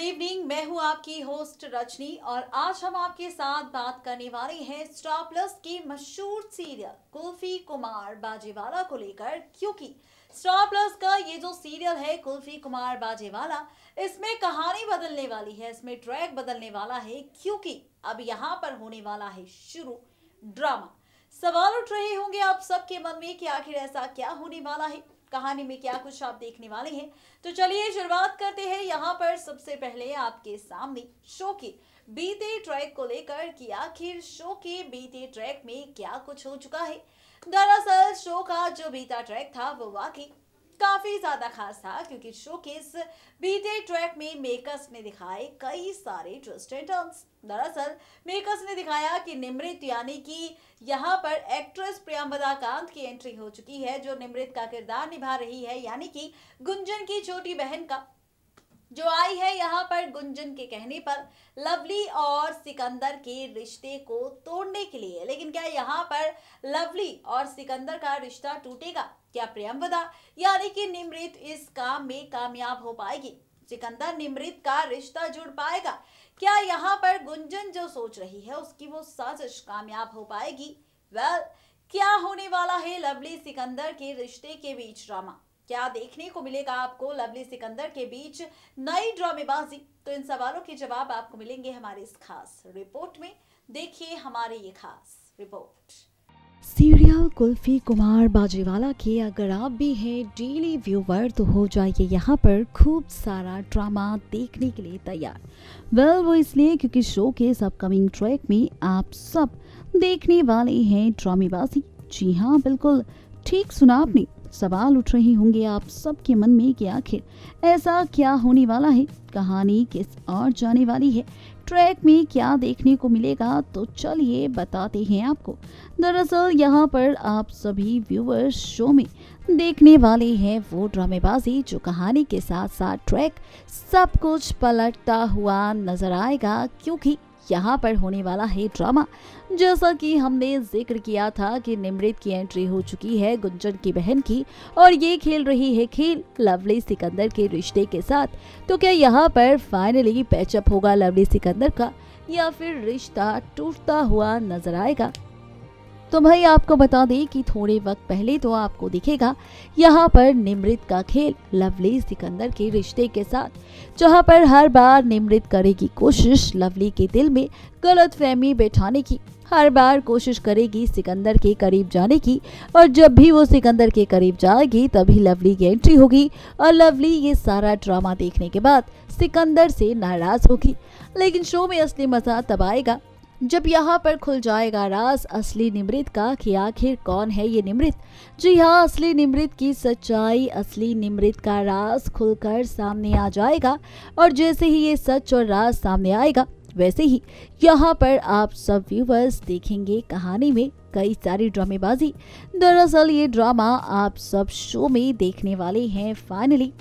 Evening. मैं हूं आपकी होस्ट रजनी और आज हम आपके साथ बात करने वाले हैं स्टार प्लस की मशहूर सीरियल कुल्फी कुमार बाजेवाला को लेकर, क्योंकि स्टार प्लस का ये जो सीरियल है कुल्फी कुमार बाजेवाला, इसमें कहानी बदलने वाली है, इसमें ट्रैक बदलने वाला है, क्योंकि अब यहाँ पर होने वाला है शुरू ड्रामा। सवाल उठ रहे होंगे आप सबके मन में कि आखिर ऐसा क्या होने वाला है, कहानी में क्या कुछ आप देखने वाले हैं। तो चलिए शुरुआत करते हैं। यहाँ पर सबसे पहले आपके सामने शो के बीते ट्रैक को लेकर कि आखिर शो के बीते ट्रैक में क्या कुछ हो चुका है। दरअसल शो का जो बीता ट्रैक था वो वाकई काफी ज्यादा खास था, क्योंकि शो के इस बीते ट्रैक में मेकर्स ने दिखाए कई सारे ट्विस्ट एंड टर्न्स। दरअसल मेकर्स ने दिखाया कि निमृत यानी कि यहाँ पर एक्ट्रेस प्रियंवदा कांत की एंट्री हो चुकी है, जो निमृत का किरदार निभा रही है, यानी कि गुंजन की छोटी बहन का, जो आई है यहाँ पर गुंजन के कहने पर लवली और सिकंदर के रिश्ते को तोड़ने के लिए। लेकिन क्या यहाँ पर लवली और सिकंदर का रिश्ता टूटेगा? क्या प्रियंवदा यानी कि निमृत इस काम में कामयाब हो पाएगी? सिकंदर निमृत का रिश्ता जुड़ पाएगा? क्या यहाँ पर गुंजन जो सोच रही है उसकी वो साजिश कामयाब हो पाएगी? क्या होने वाला है लवली सिकंदर के रिश्ते के बीच ड्रामा? क्या देखने को मिलेगा आपको लवली सिकंदर के बीच नई ड्रामेबाजी? तो इन सवालों के जवाब आपको मिलेंगे हमारी इस खास रिपोर्ट में। देखिए हमारी ये खास रिपोर्ट। सीरियल कुल्फी कुमार बाजेवाला के अगर आप भी हैं डेली व्यूवर तो हो जाइए यहाँ पर खूब सारा ड्रामा देखने के लिए तैयार। वो इसलिए क्योंकि शो के इस अपकमिंग ट्रैक में आप सब देखने वाले हैं ड्रामेबाजी। जी हाँ, बिल्कुल ठीक सुना आपने। सवाल उठ रहे होंगे आप सबके मन में कि आखिर ऐसा क्या होने वाला है, कहानी किस ओर जाने वाली है, ट्रैक में क्या देखने को मिलेगा। तो चलिए बताते हैं आपको। दरअसल यहाँ पर आप सभी व्यूअर्स शो में देखने वाले हैं वो ड्रामेबाजी जो कहानी के साथ साथ ट्रैक सब कुछ पलटता हुआ नजर आएगा, क्योंकि यहाँ पर होने वाला है ड्रामा। जैसा कि हमने जिक्र किया था कि निमृत की एंट्री हो चुकी है गुंजन की बहन की, और ये खेल रही है खेल लवली सिकंदर के रिश्ते के साथ। तो क्या यहाँ पर फाइनली पैचअप होगा लवली सिकंदर का, या फिर रिश्ता टूटता हुआ नजर आएगा? तो भाई आपको बता दें कि थोड़े वक्त पहले तो आपको दिखेगा यहाँ पर निमृत का खेल लवली सिकंदर के रिश्ते के साथ, जहाँ पर हर बार निमृत करेगी कोशिश लवली के दिल में गलतफहमी बैठाने की, हर बार कोशिश करेगी सिकंदर के करीब जाने की, और जब भी वो सिकंदर के करीब जाएगी तभी लवली की एंट्री होगी और लवली ये सारा ड्रामा देखने के बाद सिकंदर से नाराज होगी। लेकिन शो में असली मजा तब आएगा जब यहाँ पर खुल जाएगा राज असली निमृत का कि आखिर कौन है ये निमृत। जी हाँ, असली निमृत की सच्चाई, असली निमृत का राज खुलकर सामने आ जाएगा, और जैसे ही ये सच और राज सामने आएगा वैसे ही यहाँ पर आप सब व्यूवर्स देखेंगे कहानी में कई सारी ड्रामेबाजी। दरअसल ये ड्रामा आप सब शो में देखने वाले हैं फाइनली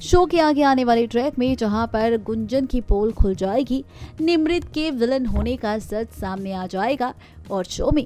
शो के आगे आने वाले ट्रैक में, जहां पर गुंजन की पोल खुल जाएगी, निमृत के विलन होने का सच सामने आ जाएगा, और शो में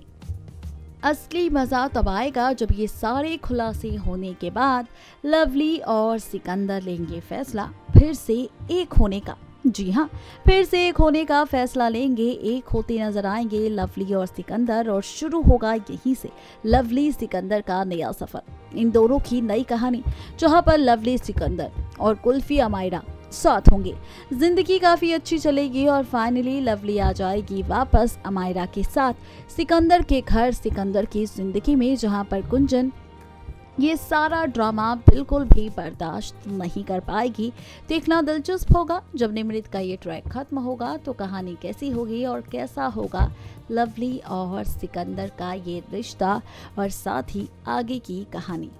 असली मजा तब आएगा जब ये सारे खुलासे होने के बाद लवली और सिकंदर लेंगे फैसला फिर से एक होने का। जी हाँ, फिर से एक होने का फैसला लेंगे, एक होते नजर आएंगे लवली और सिकंदर, और शुरू होगा यहीं से लवली सिकंदर का नया सफर। इन दोनों की नई कहानी, जहां पर लवली सिकंदर और कुल्फी अमायरा साथ होंगे, जिंदगी काफी अच्छी चलेगी, और फाइनली लवली आ जाएगी वापस अमायरा के साथ सिकंदर के घर, सिकंदर की जिंदगी में, जहां पर गुंजन ये सारा ड्रामा बिल्कुल भी बर्दाश्त नहीं कर पाएगी। देखना दिलचस्प होगा जब निमृत का ये ट्रैक खत्म होगा तो कहानी कैसी होगी और कैसा होगा लवली और सिकंदर का ये रिश्ता, और साथ ही आगे की कहानी।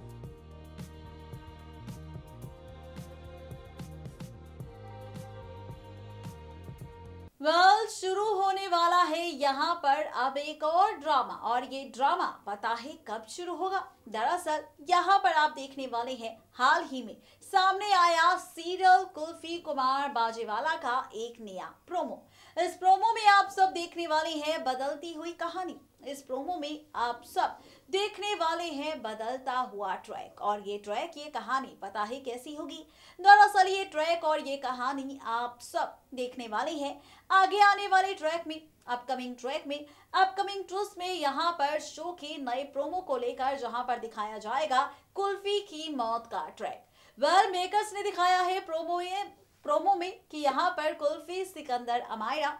शुरू होने वाला है यहाँ पर अब एक और ड्रामा, और ये ड्रामा पता है कब शुरू होगा? दरअसल यहाँ पर आप देखने वाले हैं हाल ही में सामने आया सीरियल कुल्फी कुमार बाजेवाला का एक नया प्रोमो। इस प्रोमो में आप सब देखने वाले हैं बदलती हुई कहानी। इस प्रोमो में आप सब देखने वाले हैं बदलता हुआ ट्रैक, और ये ट्रैक, ये कहानी पता है कैसी होगी। दरअसल ये ट्रैक और ये कहानी आप सब देखने वाले हैं आगे आने वाले ट्रैक में, अपकमिंग ट्रैक में, अपकमिंग ट्विस्ट में। यहाँ पर शो के नए प्रोमो को लेकर जहां पर दिखाया जाएगा कुल्फी की मौत का ट्रैक। वेल मेकर्स ने दिखाया है प्रोमो में कि यहाँ पर कुल्फी, सिकंदर, अमायरा,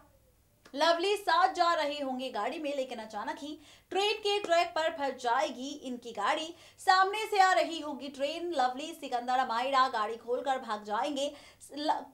लवली साथ जा रहे होंगे गाड़ी में, लेकिन अचानक ही ट्रेन के ट्रैक पर फंस जाएगी इनकी गाड़ी। सामने से आ रही होगी ट्रेन, लवली, सिकंदर, अमायरा गाड़ी खोलकर भाग जाएंगे।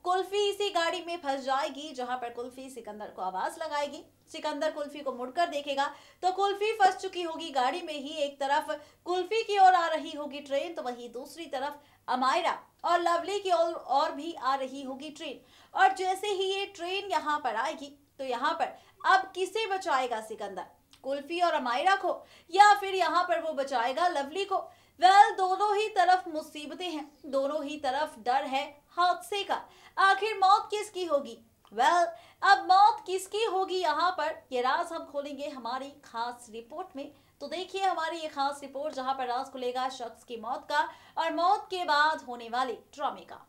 कुल्फी इसी गाड़ी में फंस जाएगी, जहां पर कुल्फी सिकंदर को आवाज लगाएगी। सिकंदर कुल्फी को मुड़कर देखेगा तो कुल्फी फंस चुकी होगी गाड़ी में ही। एक तरफ कुल्फी की ओर आ रही होगी ट्रेन, तो वहीं दूसरी तरफ अमायरा और लवली की ओर भी आ रही होगी ट्रेन। और जैसे ही ये ट्रेन यहाँ पर आएगी तो यहाँ पर अब किसे बचाएगा सिकंदर, कुल्फी और अमायरा को, या फिर यहाँ पर वो बचाएगा लवली को? वेल दोनों ही तरफ मुसीबतें हैं, दोनों ही तरफ डर है हादसे का। आखिर मौत किसकी होगी? वेल अब मौत किसकी होगी यहाँ पर, ये राज हम खोलेंगे हमारी खास रिपोर्ट में। तो देखिए हमारी ये खास रिपोर्ट जहां पर राज खुलेगा शख्स की मौत का और मौत के बाद होने वाले ड्रामे का।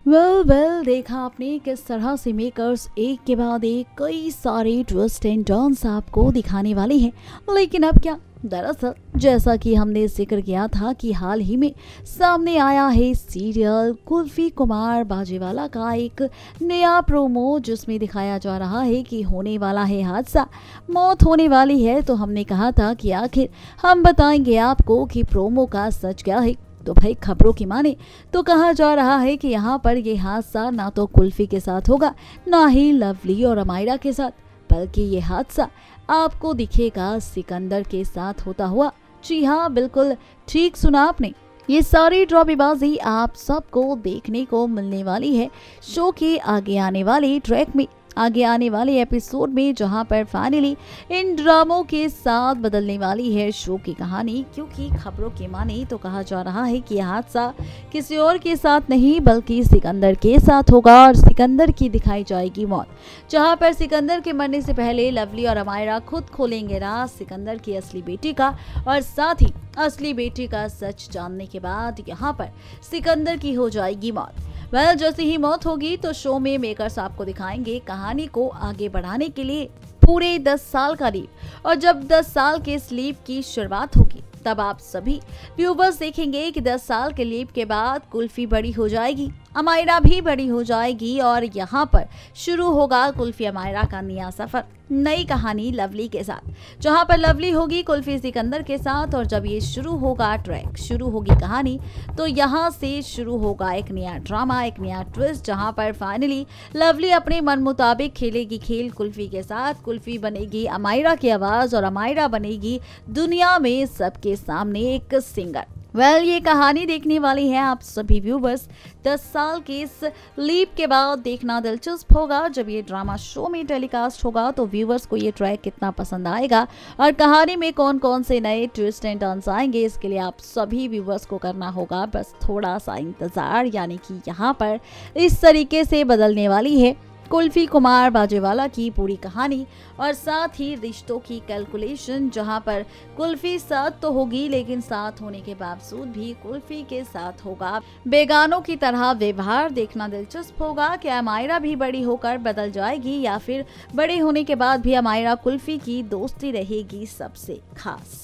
वेल देखा आपने किस तरह से मेकर्स एक के बाद एक कई सारे ट्विस्ट एंड टर्न्स आपको दिखाने वाले हैं। लेकिन अब क्या, दरअसल जैसा कि हमने जिक्र किया था कि हाल ही में सामने आया है सीरियल कुल्फी कुमार बाजेवाला का एक नया प्रोमो, जिसमें दिखाया जा रहा है कि होने वाला है हादसा, मौत होने वाली है। तो हमने कहा था कि आखिर हम बताएंगे आपको कि प्रोमो का सच क्या है। तो भाई खबरों की माने तो कहा जा रहा है कि यहाँ पर ये हादसा ना तो कुल्फी के साथ होगा, ना ही लवली और अमायरा के साथ, बल्कि ये हादसा आपको दिखेगा सिकंदर के साथ होता हुआ। जी हाँ, बिल्कुल ठीक सुना आपने। ये सारी ड्रामेबाजी आप सबको देखने को मिलने वाली है शो के आगे आने वाले ट्रैक में, आगे आने वाले एपिसोड में, जहां पर फाइनली इन ड्रामों के साथ बदलने वाली है शो की कहानी। क्योंकि खबरों के माने तो कहा जा रहा है कि यह हादसा किसी और के साथ नहीं बल्कि सिकंदर के साथ होगा और सिकंदर की दिखाई जाएगी मौत। जहां पर सिकंदर के मरने से पहले लवली और अमायरा खुद खोलेंगे राज सिकंदर की असली बेटी का, और साथ ही असली बेटी का सच जानने के बाद यहाँ पर सिकंदर की हो जाएगी मौत। वेल जैसे ही मौत होगी तो शो में मेकर्स आपको दिखाएंगे कहानी को आगे बढ़ाने के लिए पूरे 10 साल का लीप, और जब 10 साल के इस लीप की शुरुआत होगी तब आप सभी व्यूवर्स देखेंगे कि 10 साल के लीप के बाद कुल्फी बड़ी हो जाएगी, अमायरा भी बड़ी हो जाएगी, और यहाँ पर शुरू होगा कुल्फी अमायरा का नया सफर, नई कहानी लवली के साथ, जहाँ पर लवली होगी कुल्फी सिकंदर के साथ। और जब ये शुरू होगा ट्रैक, शुरू होगी कहानी, तो यहाँ से शुरू होगा एक नया ड्रामा, एक नया ट्विस्ट, जहाँ पर फाइनली लवली अपने मन मुताबिक खेलेगी खेल कुल्फी के साथ। कुल्फी बनेगी अमायरा की आवाज और अमायरा बनेगी दुनिया में सबके सामने एक सिंगर। वेल ये कहानी देखने वाली है आप सभी व्यूवर्स 10 साल के इस लीप के बाद। देखना दिलचस्प होगा जब ये ड्रामा शो में टेलीकास्ट होगा तो व्यूवर्स को ये ट्रैक कितना पसंद आएगा और कहानी में कौन कौन से नए ट्विस्ट एंड टर्न्स आएंगे। इसके लिए आप सभी व्यूवर्स को करना होगा बस थोड़ा सा इंतजार, यानी कि यहाँ पर इस तरीके से बदलने वाली है कुल्फी कुमार बाजेवाला की पूरी कहानी और साथ ही रिश्तों की कैलकुलेशन, जहां पर कुल्फी साथ तो होगी लेकिन साथ होने के बावजूद भी कुल्फी के साथ होगा बेगानों की तरह व्यवहार। देखना दिलचस्प होगा कि अमायरा भी बड़ी होकर बदल जाएगी या फिर बड़े होने के बाद भी अमायरा कुल्फी की दोस्ती रहेगी सबसे खास।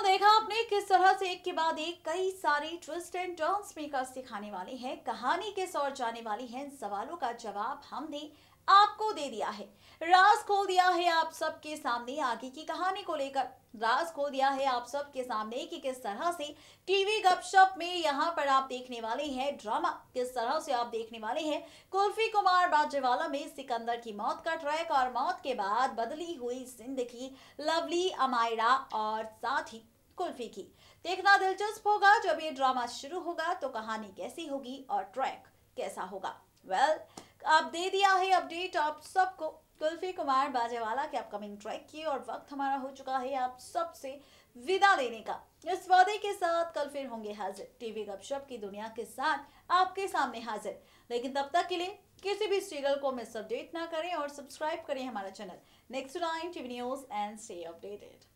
देखा आपने किस तरह से एक के बाद एक कई सारे ट्विस्ट एंड टर्न्स मेकर्स सिखाने वाले हैं, कहानी किस ओर जाने वाली है, इन सवालों का जवाब हमने आपको दे दिया है। राज खोल दिया है आप सबके सामने आगे की कहानी को लेकर, राज खोल दिया है आप सबके सामने कि किस तरह से टीवी गपशप में यहाँ पर आप देखने वाले हैं ड्रामा, किस तरह से आप देखने वाले हैं कुल्फी कुमार बाजेवाला में सिकंदर की मौत का ट्रैक और मौत के बाद बदली हुई जिंदगी लवली, अमायरा और साथ ही कुल्फी की। देखना दिलचस्प होगा जब ये ड्रामा शुरू होगा तो कहानी कैसी होगी और ट्रैक कैसा होगा। वेल अब दे दिया है अपडेट आप सबको कुल्फी कुमार बाजेवाला के अपकमिंग ट्रैक की और वक्त हमारा हो चुका है आप सबसे विदा लेने का। इस वादे के साथ कल फिर होंगे हाजिर टीवी गपशप की दुनिया के साथ आपके सामने हाजिर। लेकिन तब तक के लिए किसी भी सीरियल को मिस अपडेट ना करें और सब्सक्राइब करें हमारा channel next 9 TV news and stay updated.